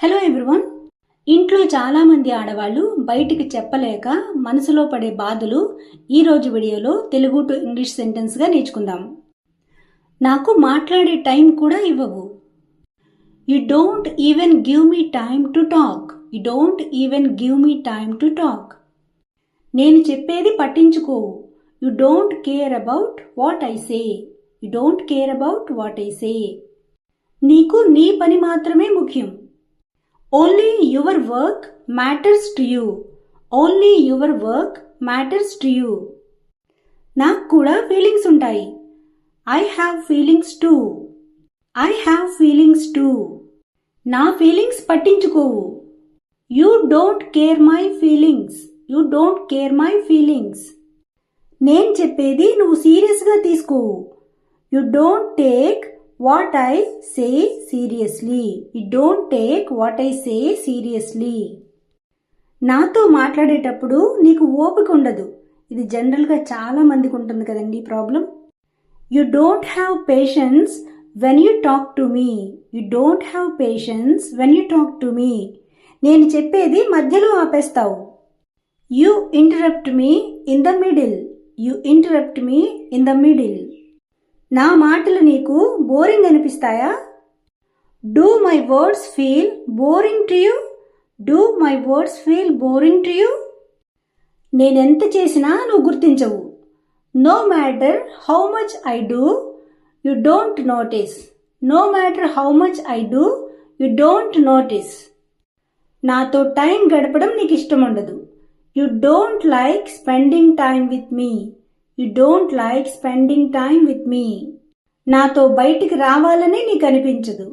Hello everyone. ఇంట్లో చాలా మంది ఆడవాళ్ళు బయటికి చెప్పలేక మనసులో పడే బాధలు ఈ రోజు వీడియోలో తెలుగు టు ఇంగ్లీష్ సెంటెన్స్ గా నేర్చుకుందాం. నాకు మాట్లాడే టైం కూడా ఇవ్వవు. You don't even give me time to talk. You don't even give me time to talk. నేను చెప్పేది పట్టించుకోవు. You don't care about what I say. You don't care about what I say. నీకు నీ పని మాత్రమే ముఖ్యం. Only your work matters to you. Only your work matters to you. నాకు కూడా ఫీలింగ్స్ ఉంటాయి. I have feelings too. I have feelings too. నా feelings పట్టించుకోవు. You don't care my feelings. You don't care my feelings. నేను చెప్పేది నువ్వు సీరియస్గా తీసుకోవు. You don't take what I say seriously. You don't take what I say seriously. నాతో మాట్లాడేటప్పుడు నీకు ఓపిక ఉండదు. ఇది జనరల్గా చాలా మందికి ఉంటుంది కదండి problem. You don't have patience when you talk to me. You don't have patience when you talk to me. నేను చెప్పేది మధ్యలో ఆపేస్తావు. You interrupt me in the middle. You interrupt me in the middle. నా మాటలు నీకు boring అనిపిస్తాయా? Do my words feel boring to you? Do my words feel boring to you? నేనెంత చేసినా నువ్వు గుర్తించవు. No matter how much I do you don't notice. No matter how much I do you don't notice. నాతో time గడపడం నీకు ఇష్టం ఉండదు. You don't like spending time with me. You don't like spending time with me. నాతో బయటికి రావాలని నీకు అనిపించదు.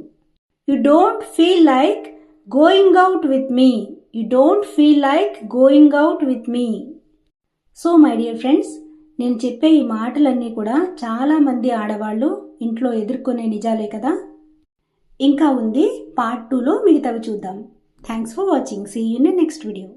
You don't feel like going out with me. You don't feel like going out with me. So my dear friends, నేను చెప్పే ఈ మాటలన్నీ కూడా చాలా మంది ఆడవాళ్ళు ఇంట్లో ఎదుర్కొనే నిజాలే కదా. ఇంకా ఉంది, పార్ట్ 2లో మిగతావి చూద్దాం. Thanks for watching. See you in next video.